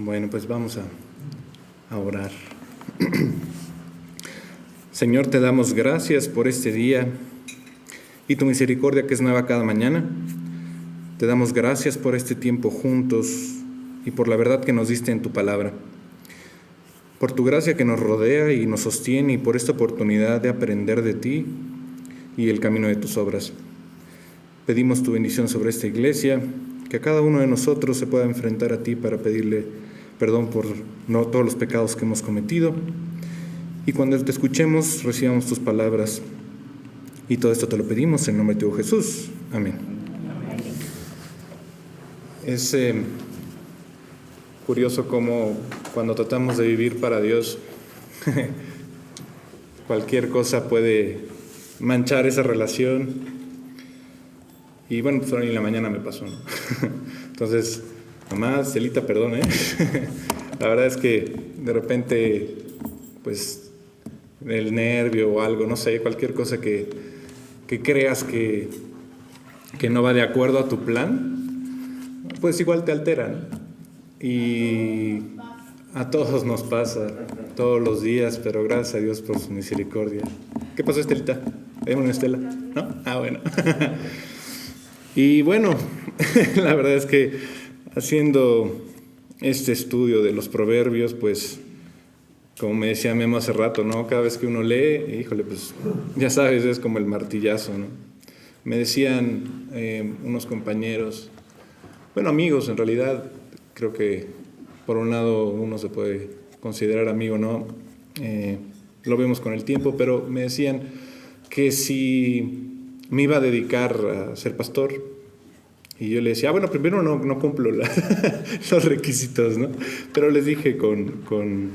Bueno, pues vamos a orar. Señor, te damos gracias por este día y tu misericordia que es nueva cada mañana. Te damos gracias por este tiempo juntos y por la verdad que nos diste en tu palabra. Por tu gracia que nos rodea y nos sostiene y por esta oportunidad de aprender de ti y el camino de tus obras. Pedimos tu bendición sobre esta iglesia, que a cada uno de nosotros se pueda enfrentar a ti para pedirle perdón por todos los pecados que hemos cometido. Y cuando te escuchemos, recibamos tus palabras. Y todo esto te lo pedimos en nombre de tu Jesús. Amén. Es curioso cómo cuando tratamos de vivir para Dios, cualquier cosa puede manchar esa relación. Y bueno, pues ahora en la mañana me pasó, ¿no? Entonces, mamá, Celita, perdón, La verdad es que de repente, pues, el nervio o algo, no sé, cualquier cosa que creas que no va de acuerdo a tu plan, pues igual te altera, ¿no? Y a todos nos pasa, todos los días, pero gracias a Dios por su misericordia. ¿Qué pasó, Estelita? ¿Hay una Estela? ¿No? Ah, bueno. Y bueno, la verdad es que haciendo este estudio de los proverbios, pues, como me decía Memo hace rato, ¿no? Cada vez que uno lee, híjole, pues, ya sabes, es como el martillazo, ¿no? Me decían unos compañeros, bueno, amigos en realidad, creo que por un lado uno se puede considerar amigo, ¿no? Lo vemos con el tiempo, pero me decían que si me iba a dedicar a ser pastor, y yo le decía, bueno, primero no cumplo los requisitos, ¿no? Pero les dije con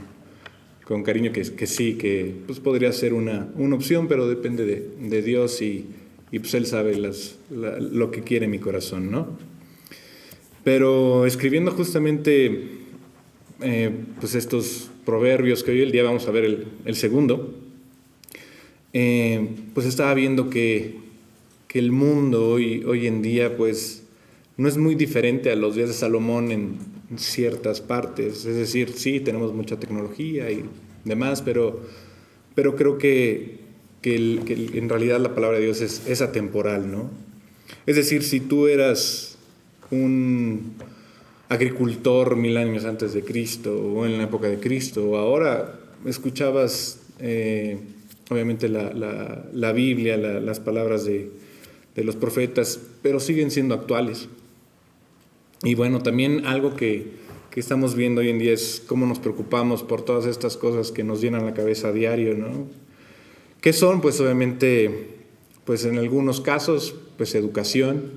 cariño que sí, que pues podría ser una opción, pero depende de Dios y pues Él sabe lo que quiere mi corazón, ¿no? Pero escribiendo justamente pues estos proverbios, que hoy el día vamos a ver el segundo, pues estaba viendo que el mundo hoy en día pues no es muy diferente a los días de Salomón en ciertas partes. Es decir, sí, tenemos mucha tecnología y demás, pero creo que en realidad la palabra de Dios es atemporal, ¿no? Es decir, si tú eras un agricultor 1000 años antes de Cristo o en la época de Cristo, o ahora escuchabas obviamente la Biblia, las palabras de los profetas, pero siguen siendo actuales. Y bueno, también algo que estamos viendo hoy en día es cómo nos preocupamos por todas estas cosas que nos llenan la cabeza a diario, ¿no? ¿Qué son? Pues obviamente, pues en algunos casos, pues educación.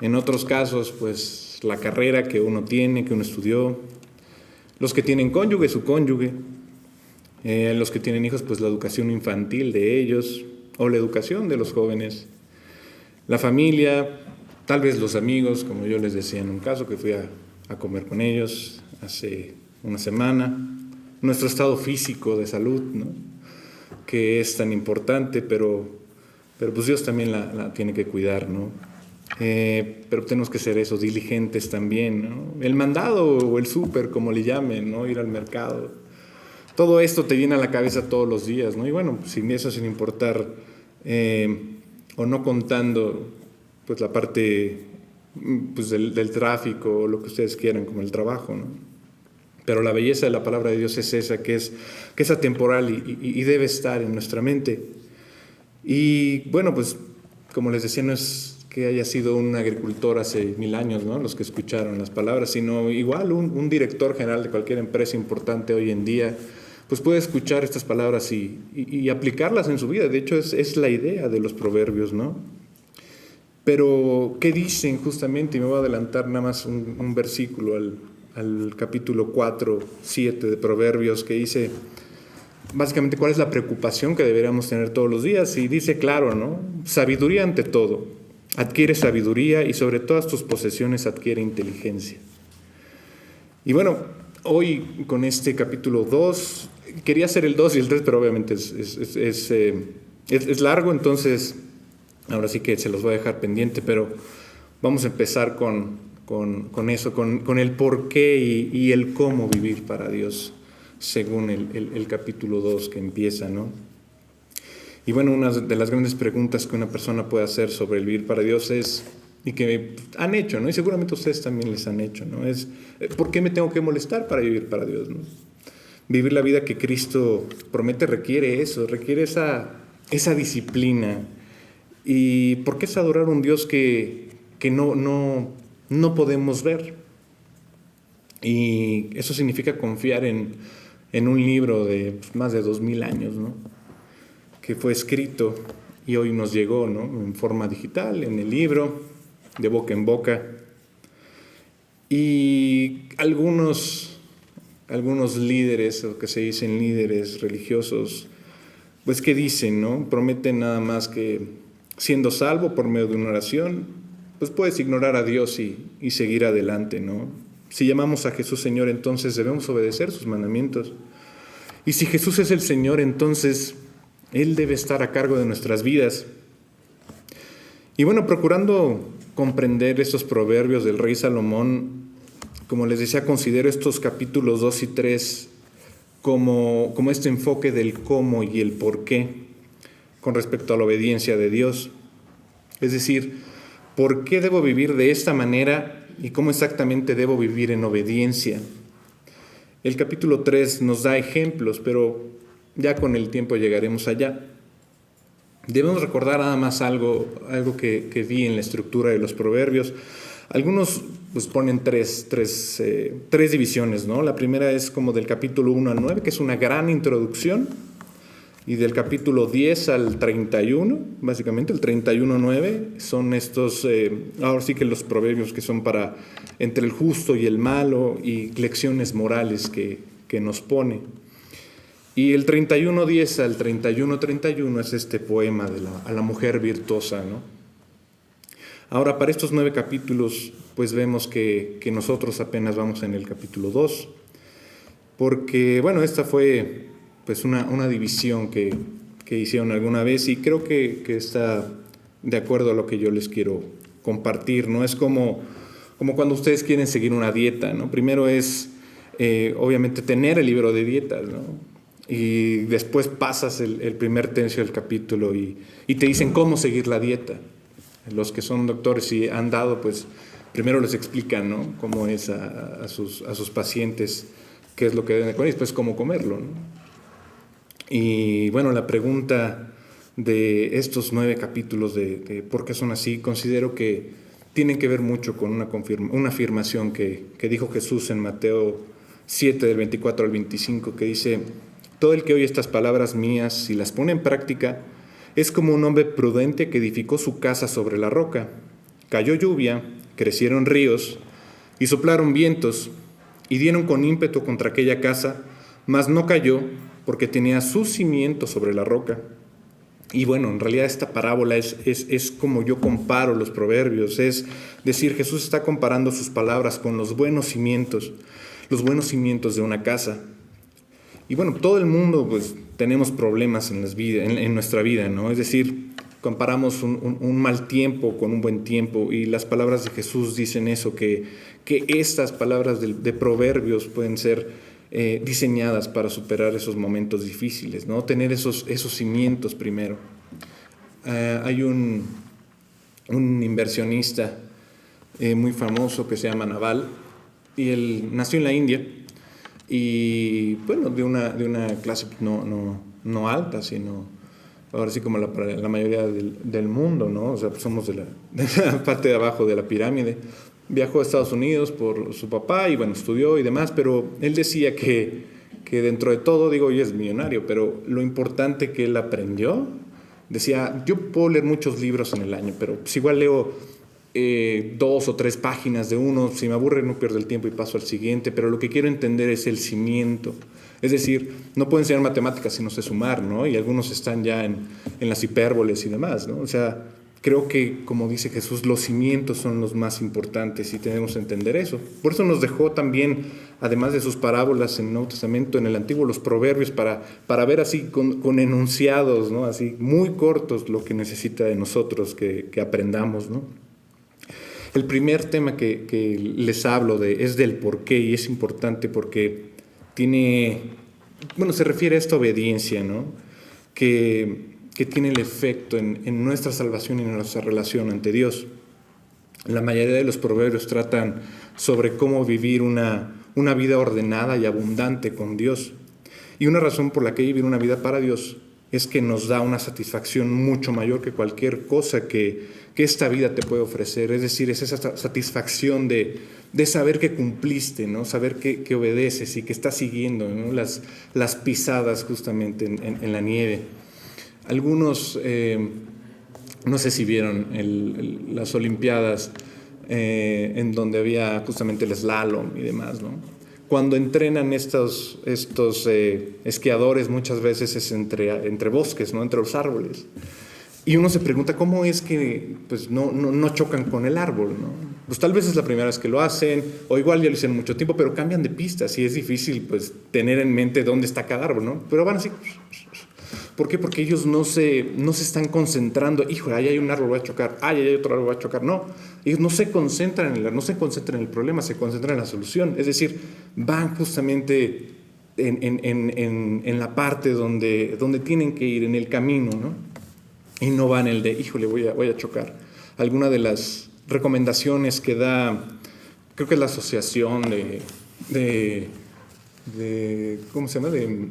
En otros casos, pues la carrera que uno tiene, que uno estudió. Los que tienen cónyuge, su cónyuge. Los que tienen hijos, pues la educación infantil de ellos o la educación de los jóvenes. La familia, tal vez los amigos, como yo les decía en un caso que fui a comer con ellos hace una semana. Nuestro estado físico de salud, ¿no? Que es tan importante, pero pues Dios también la tiene que cuidar, ¿no? Pero tenemos que ser esos diligentes también, ¿no? El mandado o el súper, como le llamen, ¿no? Ir al mercado. Todo esto te llena la cabeza todos los días, ¿no? Y bueno, sin eso, sin importar o no contando pues la parte pues del tráfico o lo que ustedes quieran, como el trabajo, ¿no? Pero la belleza de la palabra de Dios es esa, que es atemporal y debe estar en nuestra mente. Y bueno, pues como les decía, no es que haya sido un agricultor hace 1000 años, ¿no? Los que escucharon las palabras, sino igual un director general de cualquier empresa importante hoy en día, pues puede escuchar estas palabras y aplicarlas en su vida. De hecho, es la idea de los proverbios, ¿no? Pero, ¿qué dicen justamente? Y me voy a adelantar nada más un versículo al capítulo 4, 7 de Proverbios, que dice básicamente cuál es la preocupación que deberíamos tener todos los días. Y dice claro, ¿no? Sabiduría ante todo. Adquiere sabiduría y sobre todas tus posesiones adquiere inteligencia. Y bueno, hoy con este capítulo 2, quería hacer el 2 y el 3, pero obviamente es largo, entonces ahora sí que se los voy a dejar pendiente, pero vamos a empezar con con eso, con el por qué y el cómo vivir para Dios, según el capítulo 2 que empieza, ¿no? Y bueno, una de las grandes preguntas que una persona puede hacer sobre el vivir para Dios es, y que han hecho, ¿no? Y seguramente ustedes también les han hecho, ¿no? Es, ¿por qué me tengo que molestar para vivir para Dios, ¿no? Vivir la vida que Cristo promete requiere eso, requiere esa disciplina. ¿Y por qué es adorar a un Dios que no podemos ver? Y eso significa confiar en un libro de más de 2000 años, ¿no? Que fue escrito y hoy nos llegó, ¿no? En forma digital, en el libro, de boca en boca. Y algunos líderes, o que se dicen líderes religiosos, pues ¿qué dicen, no? Prometen nada más que siendo salvo por medio de una oración, pues puedes ignorar a Dios y seguir adelante, ¿no? Si llamamos a Jesús Señor, entonces debemos obedecer sus mandamientos. Y si Jesús es el Señor, entonces Él debe estar a cargo de nuestras vidas. Y bueno, procurando comprender estos proverbios del rey Salomón, como les decía, considero estos capítulos 2 y 3 como este enfoque del cómo y el por qué con respecto a la obediencia de Dios. Es decir, ¿por qué debo vivir de esta manera y cómo exactamente debo vivir en obediencia? El capítulo 3 nos da ejemplos, pero ya con el tiempo llegaremos allá. Debemos recordar nada más algo que vi en la estructura de los proverbios. Algunos pues ponen tres divisiones, ¿no? La primera es como del capítulo 1 al 9, que es una gran introducción, y del capítulo 10 al 31, básicamente el 31-9, son estos, ahora sí que los proverbios que son para entre el justo y el malo y lecciones morales que nos pone. Y el 31-10 al 31-31 es este poema a la mujer virtuosa, ¿no? Ahora, para estos 9 capítulos, pues vemos que nosotros apenas vamos en el capítulo 2, porque, bueno, esta fue pues una división que hicieron alguna vez y creo que está de acuerdo a lo que yo les quiero compartir, ¿no? Es como cuando ustedes quieren seguir una dieta, ¿no? Primero es, obviamente, tener el libro de dietas, ¿no? Y después pasas el primer tercio del capítulo y te dicen cómo seguir la dieta. Los que son doctores y han dado, pues primero les explican, ¿no? Cómo es a sus pacientes, qué es lo que deben comer y después cómo comerlo, ¿no? Y bueno, la pregunta de estos 9 capítulos de por qué son así, considero que tienen que ver mucho con una afirmación que dijo Jesús en Mateo 7, del 24 al 25, que dice: todo el que oye estas palabras mías y las pone en práctica es como un hombre prudente que edificó su casa sobre la roca. Cayó lluvia, crecieron ríos y soplaron vientos y dieron con ímpetu contra aquella casa, mas no cayó porque tenía su cimiento sobre la roca. Y bueno, en realidad esta parábola es como yo comparo los proverbios, es decir, Jesús está comparando sus palabras con los buenos cimientos de una casa. Y bueno, todo el mundo pues tenemos problemas en nuestra vida, ¿no? Es decir, comparamos un mal tiempo con un buen tiempo y las palabras de Jesús dicen eso, que estas palabras de proverbios pueden ser diseñadas para superar esos momentos difíciles, ¿no? Tener esos cimientos primero. Hay un inversionista muy famoso que se llama Naval y él nació en la India y bueno, de una clase no alta, sino ahora sí como la mayoría del mundo, ¿no? O sea, pues somos de la parte de abajo de la pirámide. Viajó a Estados Unidos por su papá y bueno, estudió y demás, pero él decía que dentro de todo, digo, hoy es millonario, pero lo importante que él aprendió, decía, yo puedo leer muchos libros en el año, pero pues igual leo 2 o 3 páginas de uno, si me aburre no pierdo el tiempo y paso al siguiente, pero lo que quiero entender es el cimiento. Es decir, no puedo enseñar matemáticas si no sé sumar, ¿no? Y algunos están ya en las hipérboles y demás, ¿no? O sea, creo que, como dice Jesús, los cimientos son los más importantes y tenemos que entender eso. Por eso nos dejó también, además de sus parábolas en el Nuevo Testamento, en el Antiguo, los proverbios, para ver así con enunciados, ¿no? Así muy cortos lo que necesita de nosotros que aprendamos, ¿no? El primer tema que les hablo es del por qué, y es importante porque se refiere a esta obediencia, ¿no? Que tiene el efecto en nuestra salvación y en nuestra relación ante Dios. La mayoría de los proverbios tratan sobre cómo vivir una vida ordenada y abundante con Dios. Y una razón por la que vivir una vida para Dios es que nos da una satisfacción mucho mayor que cualquier cosa que esta vida te puede ofrecer. Es decir, es esa satisfacción de saber que cumpliste, ¿no? Saber que obedeces y que estás siguiendo, ¿no? las pisadas justamente en la nieve. Algunos, no sé si vieron las Olimpiadas en donde había justamente el slalom y demás, ¿no? Cuando entrenan estos esquiadores, muchas veces es entre bosques, ¿no? Entre los árboles. Y uno se pregunta cómo es que pues, no chocan con el árbol, ¿no? Pues tal vez es la primera vez que lo hacen, o igual ya lo hicieron mucho tiempo, pero cambian de pistas y es difícil pues, tener en mente dónde está cada árbol, ¿no? Pero van así. ¿Por qué? Porque ellos no se están concentrando, hijo, ahí hay un árbol, voy a chocar, ahí hay otro árbol, voy a chocar. No, ellos no se concentran en el problema, se concentran en la solución. Es decir, van justamente en la parte donde tienen que ir, en el camino, ¿no? Y no van el de, híjole, voy a chocar. Alguna de las recomendaciones que da, creo que es la asociación de ¿cómo se llama? De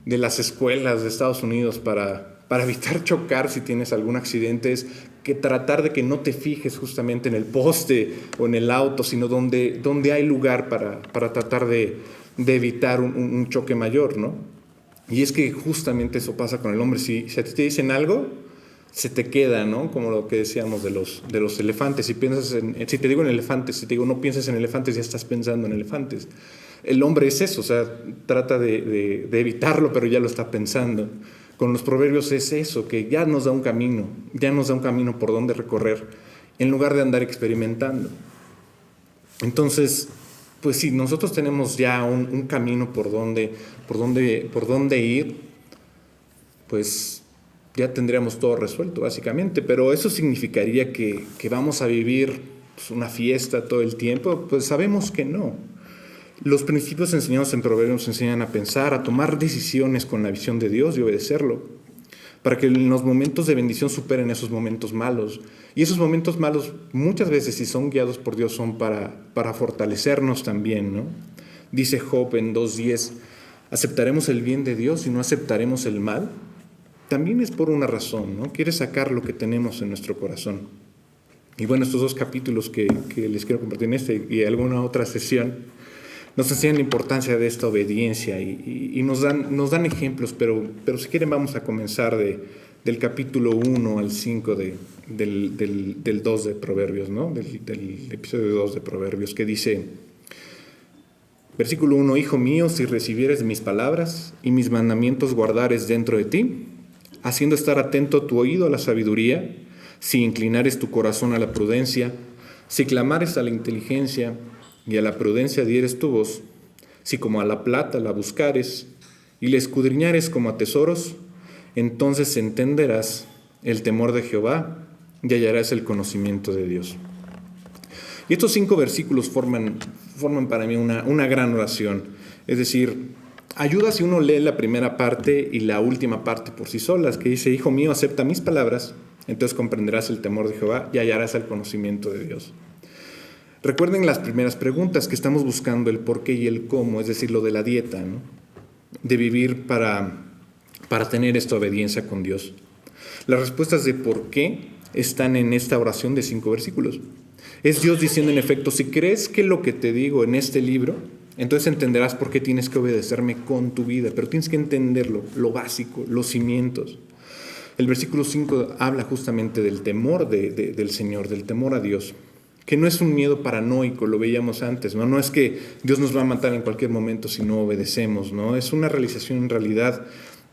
las escuelas de Estados Unidos para evitar chocar si tienes algún accidente, es que tratar de que no te fijes justamente en el poste o en el auto, sino donde hay lugar para tratar de evitar un choque mayor, ¿no? Y es que justamente eso pasa con el hombre. Si a ti te dicen algo, se te queda, ¿no? Como lo que decíamos de los elefantes. Si te digo en elefantes, si te digo no pienses en elefantes, ya estás pensando en elefantes. El hombre es eso, o sea, trata de evitarlo, pero ya lo está pensando. Con los proverbios es eso, que ya nos da un camino por donde recorrer, en lugar de andar experimentando. Entonces, pues sí, nosotros tenemos ya un camino por donde ir, pues ya tendríamos todo resuelto, básicamente. Pero eso significaría que vamos a vivir pues, una fiesta todo el tiempo. Pues sabemos que no. Los principios enseñados en Proverbios nos enseñan a pensar, a tomar decisiones con la visión de Dios y obedecerlo, para que en los momentos de bendición superen esos momentos malos. Y esos momentos malos, muchas veces, si son guiados por Dios, son para fortalecernos también, ¿no? Dice Job en 2:10, ¿aceptaremos el bien de Dios y no aceptaremos el mal? También es por una razón, ¿no? Quiere sacar lo que tenemos en nuestro corazón. Y bueno, estos dos capítulos que les quiero compartir en y alguna otra sesión, nos enseñan la importancia de esta obediencia y nos dan ejemplos, pero si quieren vamos a comenzar del capítulo 1 al 5 del 2 de Proverbios, ¿no? Del episodio 2 de Proverbios, que dice, versículo 1, Hijo mío, si recibieres mis palabras y mis mandamientos guardares dentro de ti, haciendo estar atento tu oído a la sabiduría, si inclinares tu corazón a la prudencia, si clamares a la inteligencia, y a la prudencia dieres tu voz, si como a la plata la buscares y la escudriñares como a tesoros, entonces entenderás el temor de Jehová y hallarás el conocimiento de Dios. Y estos 5 versículos forman para mí una gran oración. Es decir, ayuda si uno lee la primera parte y la última parte por sí solas, que dice, Hijo mío, acepta mis palabras, entonces comprenderás el temor de Jehová y hallarás el conocimiento de Dios. Recuerden las primeras preguntas, que estamos buscando el por qué y el cómo, es decir, lo de la dieta, ¿no? De vivir para tener esta obediencia con Dios. Las respuestas de por qué están en esta oración de 5 versículos. Es Dios diciendo, en efecto, si crees que lo que te digo en este libro, entonces entenderás por qué tienes que obedecerme con tu vida, pero tienes que entenderlo, lo básico, los cimientos. El versículo 5 habla justamente del temor del Señor, del temor a Dios, que no es un miedo paranoico, lo veíamos antes, ¿no? No es que Dios nos va a matar en cualquier momento si no obedecemos, ¿no? Es una realización en realidad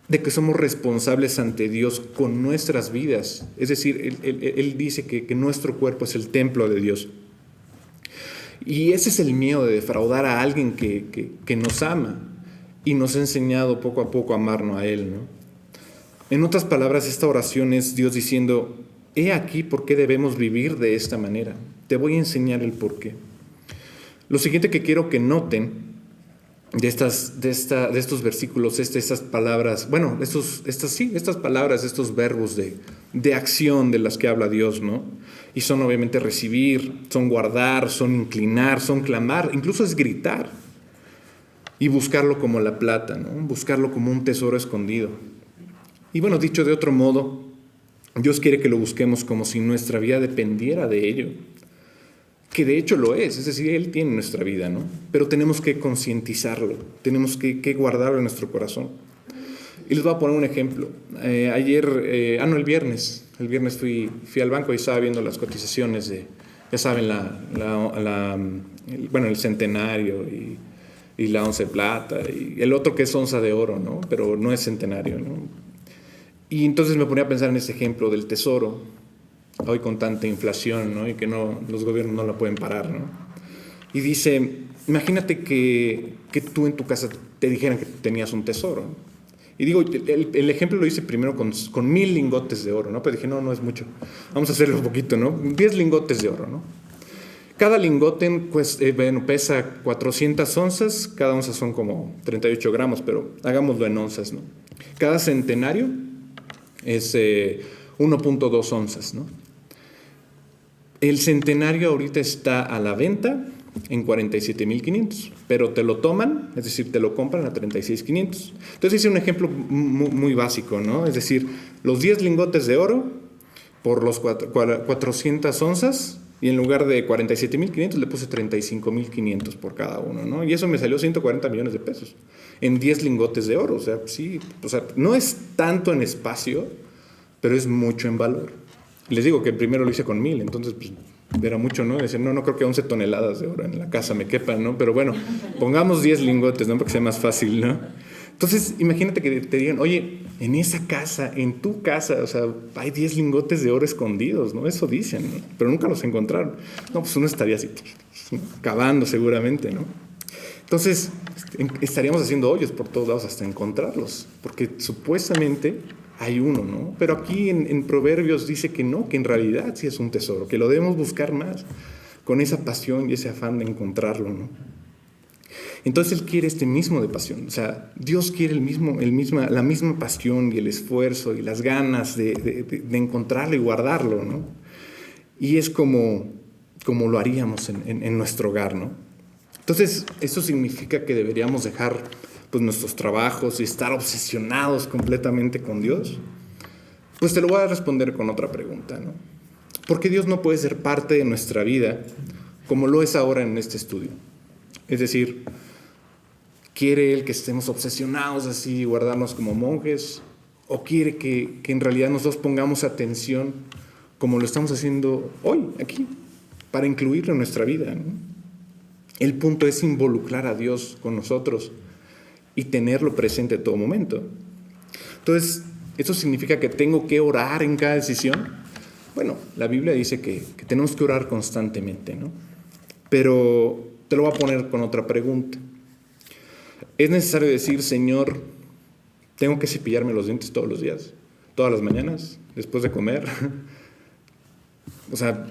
de que somos responsables ante Dios con nuestras vidas. Es decir, Él dice que nuestro cuerpo es el templo de Dios. Y ese es el miedo de defraudar a alguien que nos ama y nos ha enseñado poco a poco a amarnos a Él, ¿no? En otras palabras, esta oración es Dios diciendo, He aquí por qué debemos vivir de esta manera. Te voy a enseñar el por qué. Lo siguiente que quiero que noten de estos versículos, estas palabras, bueno, estas palabras, estos verbos de acción de las que habla Dios, ¿no? Y son obviamente recibir, son guardar, son inclinar, son clamar, incluso es gritar y buscarlo como la plata, ¿no? Buscarlo como un tesoro escondido. Y bueno, dicho de otro modo, Dios quiere que lo busquemos como si nuestra vida dependiera de ello. Que de hecho lo es decir, Él tiene nuestra vida, ¿no? Pero tenemos que concientizarlo, tenemos que guardarlo en nuestro corazón. Y les voy a poner un ejemplo. El viernes fui al banco y estaba viendo las cotizaciones de, ya saben, el centenario y la once plata y el otro que es onza de oro, ¿no? Pero no es centenario, ¿no? Y entonces me ponía a pensar en ese ejemplo del tesoro, hoy con tanta inflación, ¿no? Y que los gobiernos no la pueden parar, ¿no? Y dice, imagínate que tú en tu casa te dijeran que tenías un tesoro. Y digo, el ejemplo lo hice primero con 1,000 lingotes de oro, ¿no? Pero dije, no es mucho. Vamos a hacerlo un poquito, ¿no? 10 lingotes de oro, ¿no? Cada lingote pues, pesa 400 onzas, cada onza son como 38 gramos, pero hagámoslo en onzas, ¿no? Cada centenario es 1.2 onzas, ¿no? El centenario ahorita está a la venta en 47,500, pero te lo toman, es decir, te lo compran a 36,500. Entonces hice un ejemplo muy básico, ¿no? Es decir, los 10 lingotes de oro por los 400 onzas, y en lugar de 47,500 le puse 35,500 por cada uno, ¿no? Y eso me salió 140 millones de pesos en 10 lingotes de oro. O sea, sí, no es tanto en espacio, pero es mucho en valor. Les digo que primero lo hice con 1,000, entonces pues, era mucho, ¿no? Decían, no creo que 11 toneladas de oro en la casa me quepan, ¿no? Pero bueno, pongamos 10 lingotes, ¿no? Para que sea más fácil, ¿no? Entonces, imagínate que te digan, oye, en esa casa, en tu casa, o sea, hay 10 lingotes de oro escondidos, ¿no? Eso dicen, ¿no? Pero nunca los encontraron. No, pues uno estaría así, cavando seguramente, ¿no? Entonces, estaríamos haciendo hoyos por todos lados hasta encontrarlos, porque supuestamente hay uno, ¿no? Pero aquí en Proverbios dice que no, que en realidad sí es un tesoro, que lo debemos buscar más, con esa pasión y ese afán de encontrarlo, ¿no? Entonces Él quiere este mismo de pasión, o sea, Dios quiere la misma pasión y el esfuerzo y las ganas de encontrarlo y guardarlo, ¿no? Y es como lo haríamos en nuestro hogar, ¿no? Entonces, eso significa que deberíamos dejar pues, nuestros trabajos y estar obsesionados completamente con Dios. Pues te lo voy a responder con otra pregunta, ¿no? ¿Por qué Dios no puede ser parte de nuestra vida como lo es ahora en este estudio? Es decir, ¿quiere Él que estemos obsesionados así, guardarnos como monjes? ¿O quiere que en realidad nosotros pongamos atención como lo estamos haciendo hoy, aquí, para incluirlo en nuestra vida, ¿no? El punto es involucrar a Dios con nosotros y tenerlo presente en todo momento. Entonces, ¿eso significa que tengo que orar en cada decisión? Bueno, la Biblia dice que tenemos que orar constantemente, ¿no? Pero te lo voy a poner con otra pregunta. ¿Es necesario decir, Señor, tengo que cepillarme los dientes todos los días, todas las mañanas, después de comer? O sea,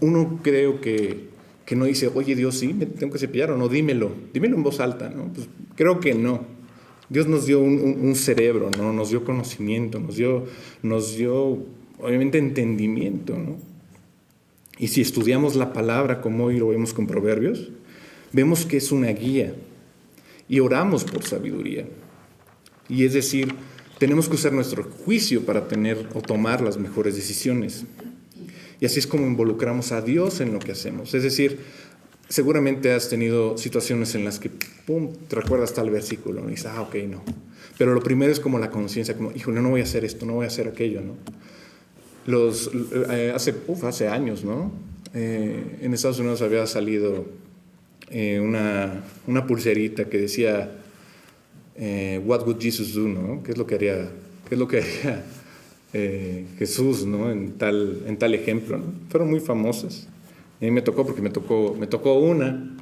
uno creo que no dice, oye Dios, sí, me tengo que cepillar o no, dímelo en voz alta, ¿no? Pues creo que no. Dios nos dio un cerebro, ¿no? Nos dio conocimiento, nos dio obviamente entendimiento, ¿no? Y si estudiamos la palabra como hoy lo vemos con Proverbios, vemos que es una guía y oramos por sabiduría. Y es decir, tenemos que usar nuestro juicio para tener o tomar las mejores decisiones. Y así es como involucramos a Dios en lo que hacemos. Es decir, seguramente has tenido situaciones en las que, pum, te recuerdas tal versículo, ¿no? Y dices, ok, no. Pero lo primero es como la conciencia, como, híjole, no voy a hacer esto, no voy a hacer aquello, ¿no? Hace años, ¿no? En Estados Unidos había salido una pulserita que decía, What would Jesus do, ¿no? ¿Qué es lo que haría Jesús, ¿no? En tal ejemplo, ¿no? Fueron muy famosas. Y a mí me tocó una,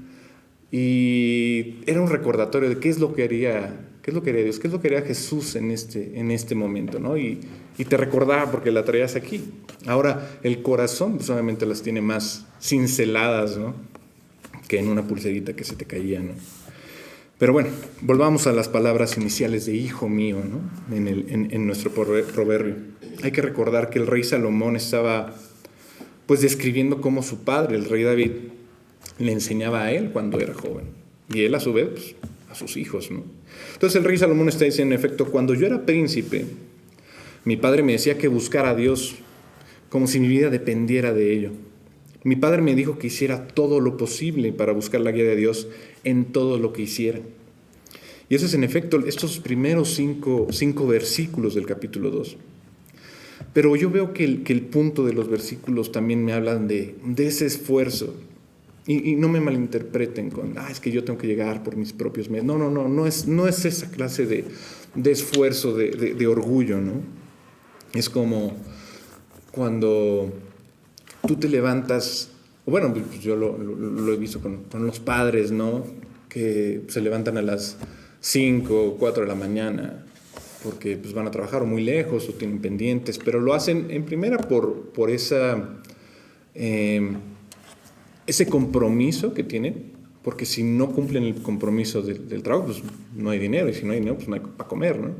y era un recordatorio de qué es lo que haría ¿Qué es lo que haría Dios? ¿Qué es lo que haría Jesús en este momento, ¿no? Y te recordaba porque la traías aquí. Ahora, el corazón pues, obviamente las tiene más cinceladas, ¿no? Que en una pulserita que se te caía, ¿no? Pero bueno, volvamos a las palabras iniciales de hijo mío, ¿no? En nuestro proverbio. Hay que recordar que el rey Salomón estaba pues describiendo cómo su padre, el rey David, le enseñaba a él cuando era joven. Y él a su vez, pues, a sus hijos, ¿no? Entonces el rey Salomón está diciendo, en efecto, cuando yo era príncipe, mi padre me decía que buscara a Dios como si mi vida dependiera de ello. Mi padre me dijo que hiciera todo lo posible para buscar la guía de Dios en todo lo que hiciera. Y eso es en efecto estos primeros cinco versículos del capítulo 2. Pero yo veo que el punto de los versículos también me hablan de ese esfuerzo. Y no me malinterpreten con, es que yo tengo que llegar por mis propios medios. No es esa clase de esfuerzo, de orgullo, ¿no? Es como cuando tú te levantas, bueno, pues yo lo he visto con los padres, ¿no? Que se levantan a las 5 o 4 de la mañana porque pues, van a trabajar o muy lejos o tienen pendientes, pero lo hacen en primera por ese compromiso que tienen, porque si no cumplen el compromiso del trabajo, pues no hay dinero, y si no hay dinero, pues no hay para comer, ¿no?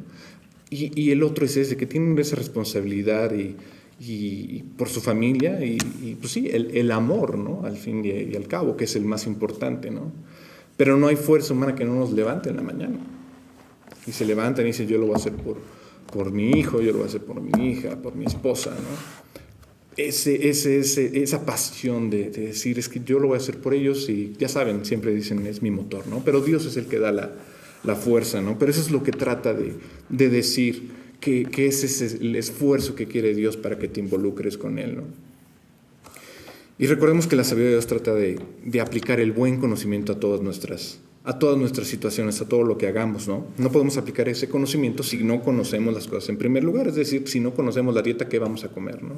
Y el otro es ese, que tienen esa responsabilidad y por su familia y pues sí, el amor, ¿no? Al fin y al cabo, que es el más importante, ¿no? Pero no hay fuerza humana que no nos levante en la mañana. Y se levantan y dicen, yo lo voy a hacer por mi hijo, yo lo voy a hacer por mi hija, por mi esposa, ¿no? Esa pasión de decir, es que yo lo voy a hacer por ellos y ya saben, siempre dicen, es mi motor, ¿no? Pero Dios es el que da la fuerza, ¿no? Pero eso es lo que trata de decir, que ese es el esfuerzo que quiere Dios para que te involucres con Él, ¿no? Y recordemos que la sabiduría de Dios trata de aplicar el buen conocimiento a todas nuestras situaciones, a todo lo que hagamos, ¿no? No podemos aplicar ese conocimiento si no conocemos las cosas en primer lugar, es decir, si no conocemos la dieta que vamos a comer, ¿no?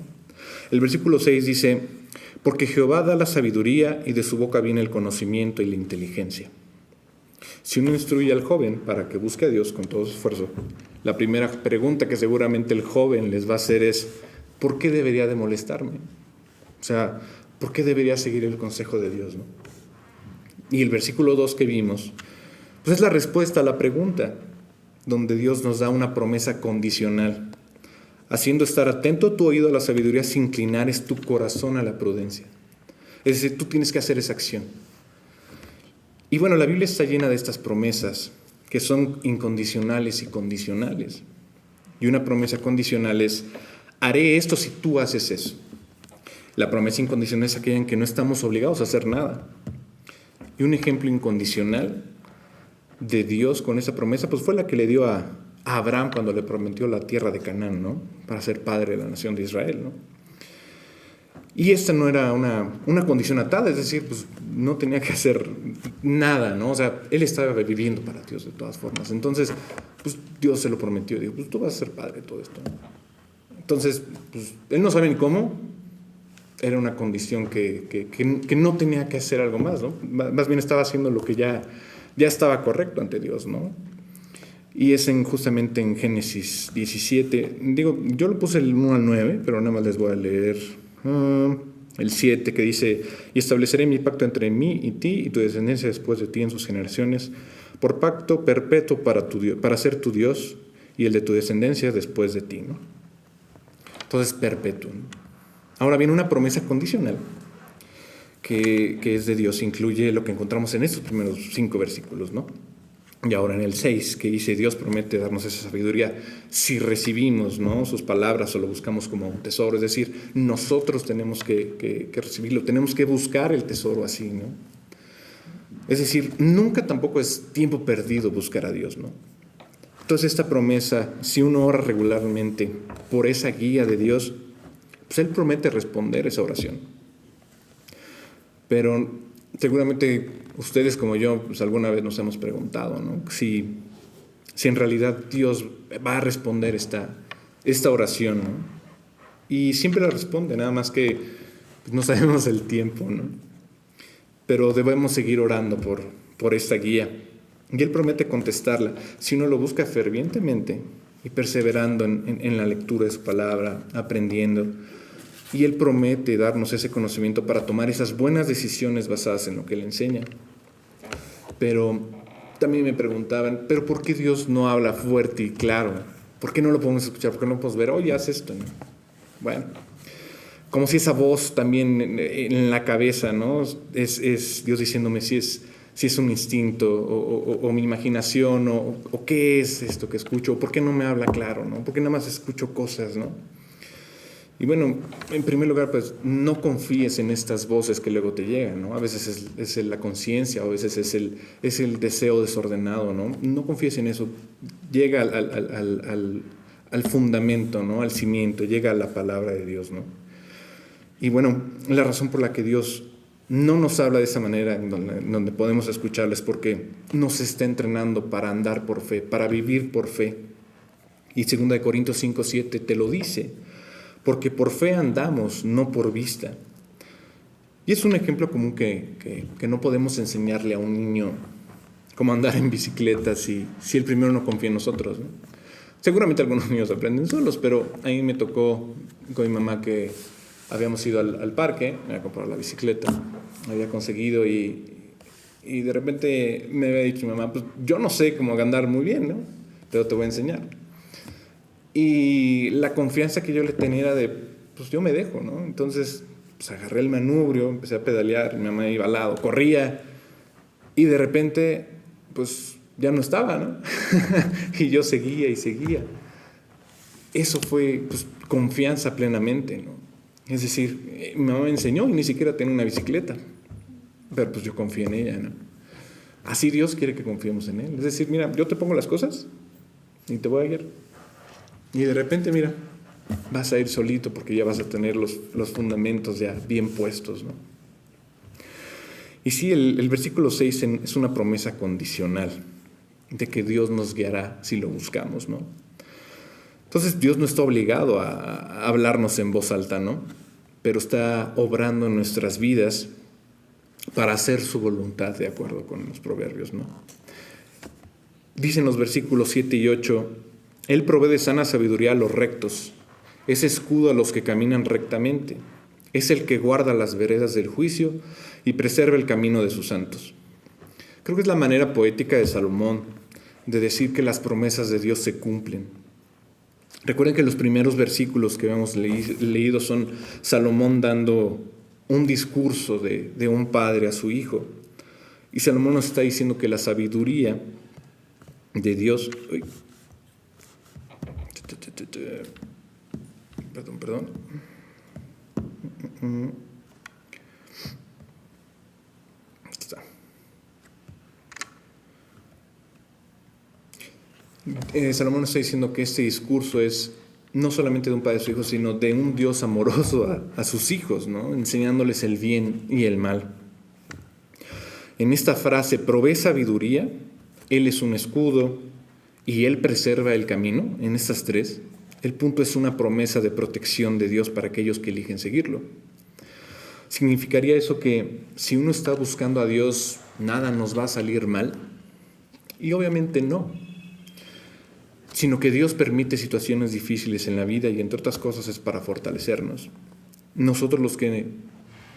El versículo 6 dice, porque Jehová da la sabiduría y de su boca viene el conocimiento y la inteligencia. Si uno instruye al joven para que busque a Dios con todo su esfuerzo, la primera pregunta que seguramente el joven les va a hacer es, ¿por qué debería de molestarme? O sea, ¿por qué debería seguir el consejo de Dios, no? Y el versículo 2 que vimos, pues es la respuesta a la pregunta, donde Dios nos da una promesa condicional, haciendo estar atento tu oído a la sabiduría si inclinares tu corazón a la prudencia. Es decir, tú tienes que hacer esa acción. Y bueno, la Biblia está llena de estas promesas que son incondicionales y condicionales. Y una promesa condicional es, haré esto si tú haces eso. La promesa incondicional es aquella en que no estamos obligados a hacer nada. Y un ejemplo incondicional de Dios con esa promesa, pues fue la que le dio a Abraham cuando le prometió la tierra de Canaán, ¿no? Para ser padre de la nación de Israel, ¿no? Y esta no era una condición atada, es decir, pues no tenía que hacer nada, ¿no? O sea, él estaba viviendo para Dios de todas formas. Entonces, pues Dios se lo prometió, dijo, pues tú vas a ser padre de todo esto, ¿no? Entonces, pues él no sabe ni cómo, era una condición que no tenía que hacer algo más, ¿no? Más bien estaba haciendo lo que ya estaba correcto ante Dios, ¿no? Y es justamente en Génesis 17, digo, yo lo puse el 1 al 9, pero nada más les voy a leer el 7, que dice, y estableceré mi pacto entre mí y ti y tu descendencia después de ti en sus generaciones, por pacto perpetuo para ser tu Dios y el de tu descendencia después de ti, ¿no? Entonces, perpetuo, ¿no? Ahora viene una promesa condicional que es de Dios, incluye lo que encontramos en estos primeros 5 versículos, ¿no? Y ahora en el 6, que dice, Dios promete darnos esa sabiduría si recibimos, ¿no?, sus palabras o lo buscamos como un tesoro. Es decir, nosotros tenemos que recibirlo, tenemos que buscar el tesoro así, ¿no? Es decir, nunca tampoco es tiempo perdido buscar a Dios, ¿no? Entonces esta promesa, si uno ora regularmente por esa guía de Dios, pues Él promete responder esa oración. Pero seguramente ustedes como yo, pues alguna vez nos hemos preguntado, ¿no?, si en realidad Dios va a responder esta oración, ¿no? Y siempre la responde, nada más que pues, no sabemos el tiempo, ¿no? Pero debemos seguir orando por esta guía. Y Él promete contestarla si uno lo busca fervientemente y perseverando en la lectura de su palabra, aprendiendo. Y Él promete darnos ese conocimiento para tomar esas buenas decisiones basadas en lo que Él enseña. Pero también me preguntaban, ¿pero por qué Dios no habla fuerte y claro? ¿Por qué no lo podemos escuchar? ¿Por qué no podemos ver, oye, haz esto? ¿No? Bueno, como si esa voz también en la cabeza, ¿no? Es Dios diciéndome si es un instinto o mi imaginación o qué es esto que escucho, o por qué no me habla claro, ¿no? ¿Por qué nada más escucho cosas, ¿no? Y bueno, en primer lugar, pues no confíes en estas voces que luego te llegan, ¿no? A veces es la conciencia, o a veces es el deseo desordenado, ¿no? No confíes en eso. Llega al fundamento, ¿no? Al cimiento, llega a la palabra de Dios, ¿no? Y bueno, la razón por la que Dios no nos habla de esa manera, en donde podemos escucharles, porque nos está entrenando para andar por fe, para vivir por fe. Y 2 Corintios 5:7 te lo dice, porque por fe andamos, no por vista. Y es un ejemplo común que no podemos enseñarle a un niño cómo andar en bicicleta si el primero no confía en nosotros, ¿no? Seguramente algunos niños aprenden solos, pero a mí me tocó con mi mamá que habíamos ido al parque, me había comprado la bicicleta, había conseguido y de repente me había dicho mi mamá, pues yo no sé cómo andar muy bien, ¿no? Pero te voy a enseñar. Y la confianza que yo le tenía era de, pues yo me dejo, ¿no? Entonces, pues agarré el manubrio, empecé a pedalear, mi mamá iba al lado, corría, y de repente, pues ya no estaba, ¿no? Y yo seguía y seguía. Eso fue, pues, confianza plenamente, ¿no? Es decir, mi mamá me enseñó y ni siquiera tenía una bicicleta, pero pues yo confío en ella, ¿no? Así Dios quiere que confiemos en Él. Es decir, mira, yo te pongo las cosas y te voy a guiar. Y de repente, mira, vas a ir solito porque ya vas a tener los fundamentos ya bien puestos, ¿no? Y sí, el versículo 6 es una promesa condicional de que Dios nos guiará si lo buscamos, ¿no? Entonces Dios no está obligado a hablarnos en voz alta, ¿no? Pero está obrando en nuestras vidas para hacer su voluntad de acuerdo con los proverbios, ¿no? Dicen los versículos 7 y 8, Él provee de sana sabiduría a los rectos, es escudo a los que caminan rectamente, es el que guarda las veredas del juicio y preserva el camino de sus santos. Creo que es la manera poética de Salomón de decir que las promesas de Dios se cumplen. Recuerden que los primeros versículos que hemos leído son Salomón dando un discurso de un padre a su hijo. Y Salomón nos está diciendo que la sabiduría de Dios... Perdón. Salomón está diciendo que este discurso es no solamente de un padre a su hijo, sino de un Dios amoroso a sus hijos, ¿no? Enseñándoles el bien y el mal. En esta frase, provee sabiduría, Él es un escudo y Él preserva el camino. En estas tres, el punto es una promesa de protección de Dios para aquellos que eligen seguirlo. ¿Significaría eso que si uno está buscando a Dios, nada nos va a salir mal? Y obviamente no. Sino que Dios permite situaciones difíciles en la vida y entre otras cosas es para fortalecernos. Nosotros los que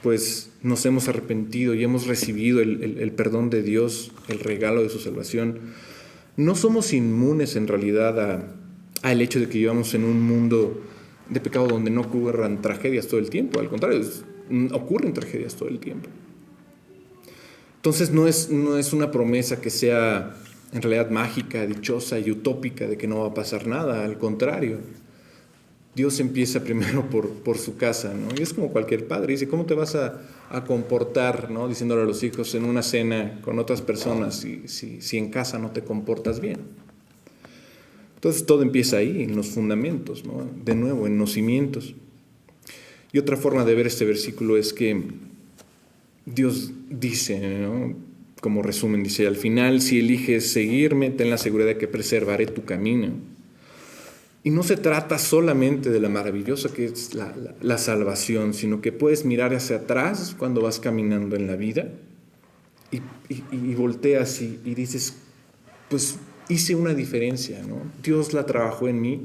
pues nos hemos arrepentido y hemos recibido el perdón de Dios, el regalo de su salvación, no somos inmunes en realidad al hecho de que vivamos en un mundo de pecado donde no ocurran tragedias todo el tiempo. Al contrario, ocurren tragedias todo el tiempo. Entonces no es una promesa que sea en realidad mágica, dichosa y utópica de que no va a pasar nada. Al contrario, Dios empieza primero por su casa, ¿no? Y es como cualquier padre, dice, ¿cómo te vas a comportar, ¿no? Diciéndole a los hijos en una cena con otras personas si en casa no te comportas bien? Entonces todo empieza ahí, en los fundamentos, ¿no? De nuevo, en los cimientos. Y otra forma de ver este versículo es que Dios dice, ¿no? Como resumen, dice, al final, si eliges seguirme, ten la seguridad de que preservaré tu camino. Y no se trata solamente de la maravillosa que es la salvación, sino que puedes mirar hacia atrás cuando vas caminando en la vida y volteas y dices, pues hice una diferencia, ¿no? Dios la trabajó en mí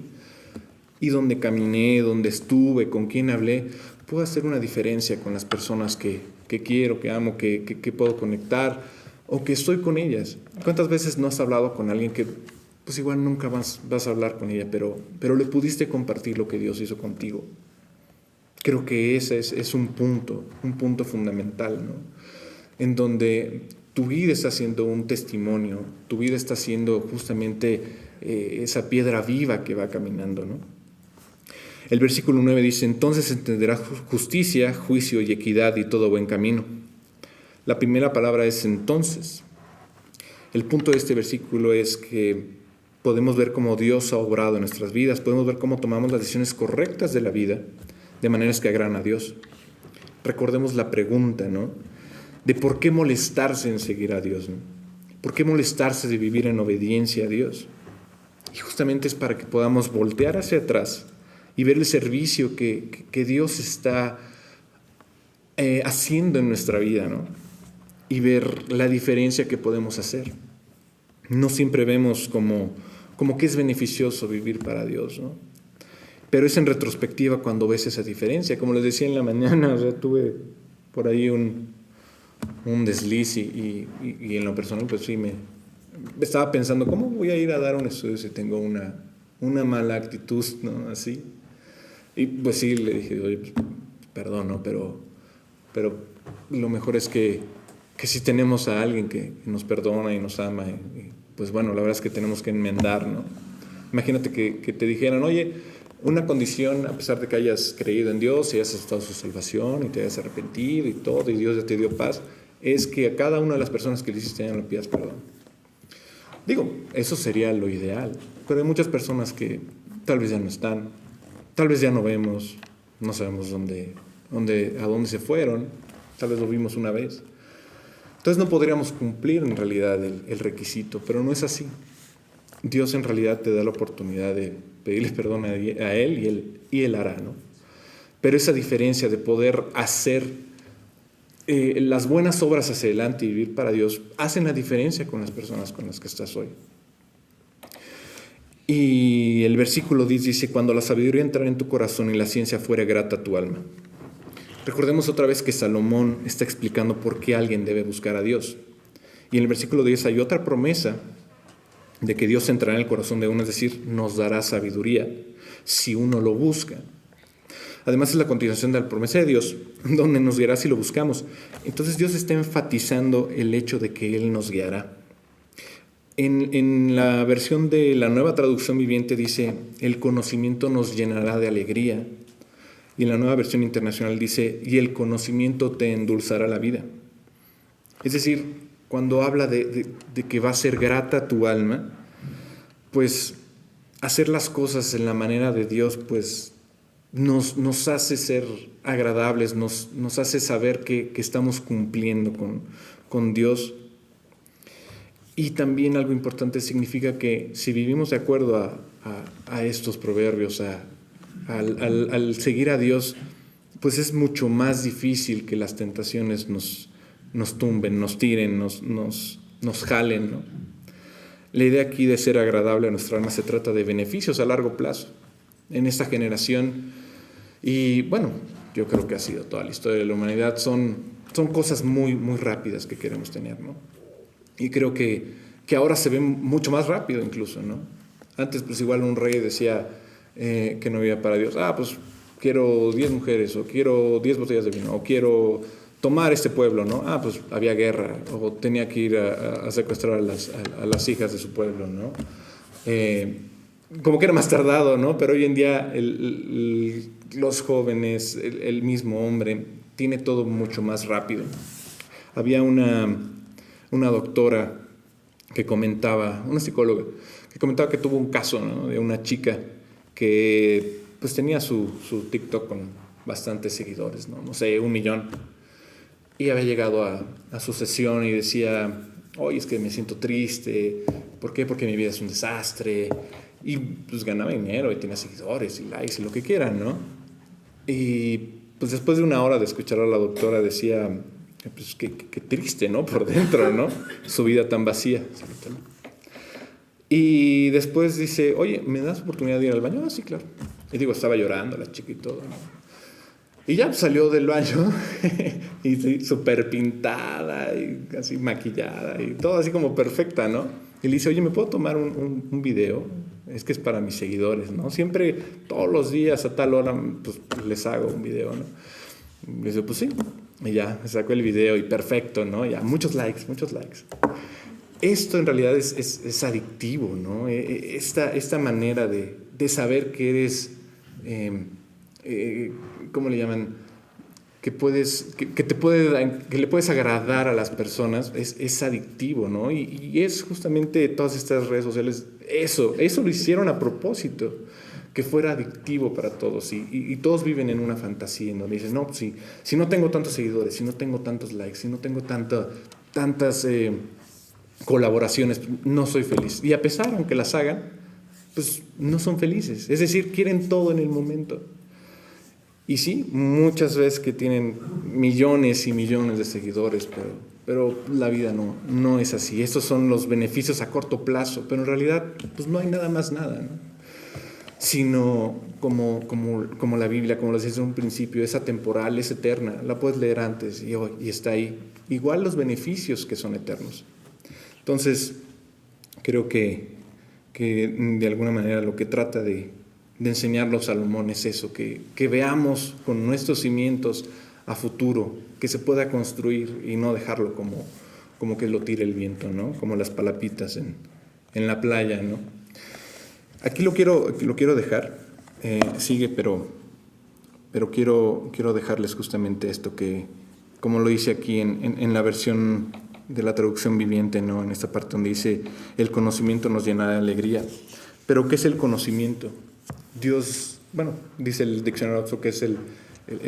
y donde caminé, donde estuve, con quién hablé, puedo hacer una diferencia con las personas que quiero, que amo, que puedo conectar o que estoy con ellas. ¿Cuántas veces no has hablado con alguien que pues igual nunca vas a hablar con ella, pero le pudiste compartir lo que Dios hizo contigo? Creo que ese es un punto fundamental, ¿no? En donde tu vida está siendo un testimonio, tu vida está siendo justamente esa piedra viva que va caminando, ¿no? El versículo 9 dice: entonces entenderás justicia, juicio y equidad y todo buen camino. La primera palabra es entonces. El punto de este versículo es que podemos ver cómo Dios ha obrado en nuestras vidas, podemos ver cómo tomamos las decisiones correctas de la vida, de maneras que agradan a Dios. Recordemos la pregunta, ¿no? De por qué molestarse en seguir a Dios, ¿no? ¿Por qué molestarse de vivir en obediencia a Dios? Y justamente es para que podamos voltear hacia atrás y ver el servicio que Dios está haciendo en nuestra vida, ¿no? Y ver la diferencia que podemos hacer. No siempre vemos como que es beneficioso vivir para Dios, ¿no? Pero es en retrospectiva cuando ves esa diferencia. Como les decía en la mañana, o sea, tuve por ahí un desliz y en lo personal pues sí me estaba pensando, ¿cómo voy a ir a dar un estudio si tengo una mala actitud, ¿no? Así. Y pues sí, le dije, oye, pues, perdón, ¿no? Pero lo mejor es que si tenemos a alguien que nos perdona y nos ama, y pues bueno, la verdad es que tenemos que enmendar, ¿no? Imagínate que te dijeran, oye, una condición, a pesar de que hayas creído en Dios y hayas aceptado su salvación y te hayas arrepentido y todo, y Dios ya te dio paz, es que a cada una de las personas que le hiciste daño le pidas perdón. Digo, eso sería lo ideal, pero hay muchas personas que tal vez ya no están, tal vez ya no vemos, no sabemos a dónde se fueron, tal vez lo vimos una vez. Entonces no podríamos cumplir en realidad el requisito, pero no es así. Dios en realidad te da la oportunidad de pedirle perdón a Él y Él hará, ¿no? Pero esa diferencia de poder hacer las buenas obras hacia adelante y vivir para Dios hacen la diferencia con las personas con las que estás hoy. Y el versículo 10 dice: cuando la sabiduría entrara en tu corazón y la ciencia fuera grata a tu alma. Recordemos otra vez que Salomón está explicando por qué alguien debe buscar a Dios. Y en el versículo 10 hay otra promesa de que Dios entrará en el corazón de uno, es decir, nos dará sabiduría si uno lo busca. Además es la continuación de la promesa de Dios, donde nos guiará si lo buscamos. Entonces Dios está enfatizando el hecho de que Él nos guiará. En la versión de la Nueva Traducción Viviente dice: el conocimiento nos llenará de alegría. Y en la Nueva Versión Internacional dice: y el conocimiento te endulzará la vida. Es decir, cuando habla de que va a ser grata tu alma, pues hacer las cosas en la manera de Dios, pues nos hace ser agradables, nos hace saber que estamos cumpliendo con Dios. Y también algo importante significa que si vivimos de acuerdo a estos proverbios, al seguir a Dios, pues es mucho más difícil que las tentaciones nos tumben, nos tiren, nos jalen, ¿no? La idea aquí de ser agradable a nuestra alma se trata de beneficios a largo plazo en esta generación. Y bueno, yo creo que ha sido toda la historia de la humanidad. Son cosas muy, muy rápidas que queremos tener, ¿no? Y creo que ahora se ve mucho más rápido incluso, ¿no? Antes pues igual un rey decía que no vivía para Dios. Pues quiero 10 mujeres, o quiero 10 botellas de vino, o quiero tomar este pueblo, ¿no? Pues había guerra, o tenía que ir a secuestrar a las hijas de su pueblo, ¿no? Como que era más tardado, ¿no? Pero hoy en día los jóvenes, el mismo hombre, tiene todo mucho más rápido. Había una doctora que comentaba, una psicóloga, que comentaba que tuvo un caso, ¿no? De una chica que pues tenía su TikTok con bastantes seguidores, ¿no? Sé, 1 millón. Y había llegado a su sesión y decía: oye, es que me siento triste. ¿Por qué? Porque mi vida es un desastre. Y pues ganaba dinero y tenía seguidores y likes y lo que quieran, ¿no? Y pues después de 1 hora de escuchar a la doctora decía: pues qué triste, ¿no? Por dentro, ¿no? Su vida tan vacía. Y después dice, oye, ¿me das oportunidad de ir al baño? Ah, sí, claro. Y digo, estaba llorando la chica y todo, ¿no? Y ya salió del baño y sí, súper pintada y así maquillada y todo así como perfecta, ¿no? Y le dice, oye, ¿me puedo tomar un video? Es que es para mis seguidores, ¿no? Siempre, todos los días a tal hora, pues les hago un video, ¿no? Y dice, pues sí. Y ya, sacó el video y perfecto, ¿no? Ya, muchos likes, muchos likes. Esto en realidad es adictivo, ¿no? Esta manera de saber que eres... ¿cómo le llaman? Que le puedes agradar a las personas, es adictivo, ¿no? Y es justamente todas estas redes sociales, eso lo hicieron a propósito, que fuera adictivo para todos. Y todos viven en una fantasía en donde dicen, no, si no tengo tantos seguidores, si no tengo tantos likes, si no tengo tantas colaboraciones, no soy feliz. Y a pesar, aunque las hagan, pues no son felices. Es decir, quieren todo en el momento. Y sí, muchas veces que tienen millones y millones de seguidores, pero la vida no es así. Estos son los beneficios a corto plazo, pero en realidad pues no hay nada más nada, ¿no? Sino como la Biblia, como lo decía en un principio, es atemporal, es eterna, la puedes leer antes y hoy y está ahí. Igual los beneficios que son eternos. Entonces, creo que de alguna manera lo que trata de enseñarnos Salomón es eso, que veamos con nuestros cimientos a futuro, que se pueda construir y no dejarlo como que lo tire el viento, ¿no? Como las palapitas en la playa, ¿no? Aquí lo quiero dejar, sigue, pero quiero dejarles justamente esto que, como lo dice aquí en la versión de la traducción viviente, ¿no? En esta parte donde dice, el conocimiento nos llena de alegría. Pero ¿qué es el conocimiento? Dios, bueno, dice el diccionario Oxford que es el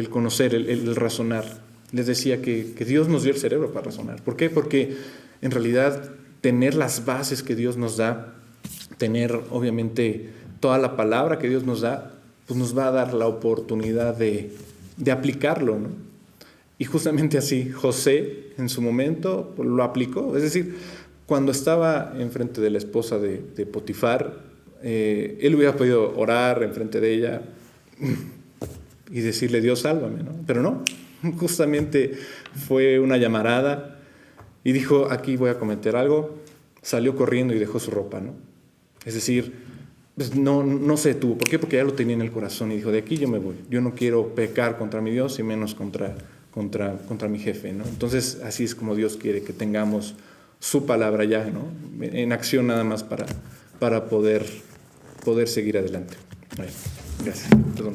conocer, el razonar. Les decía que Dios nos dio el cerebro para razonar. ¿Por qué? Porque en realidad tener las bases que Dios nos da, tener obviamente toda la palabra que Dios nos da, pues nos va a dar la oportunidad de aplicarlo, ¿no? Y justamente así, José en su momento pues, lo aplicó. Es decir, cuando estaba enfrente de la esposa de Potifar, él hubiera podido orar enfrente de ella y decirle, Dios, sálvame, ¿no? Pero no, justamente fue una llamarada y dijo, aquí voy a cometer algo, salió corriendo y dejó su ropa, ¿no? Es decir, pues no se detuvo. ¿Por qué? Porque ya lo tenía en el corazón y dijo, de aquí yo me voy. Yo no quiero pecar contra mi Dios y menos contra mi jefe, ¿no? Entonces, así es como Dios quiere que tengamos su palabra ya, ¿no? En acción nada más para poder seguir adelante. Gracias. Perdón.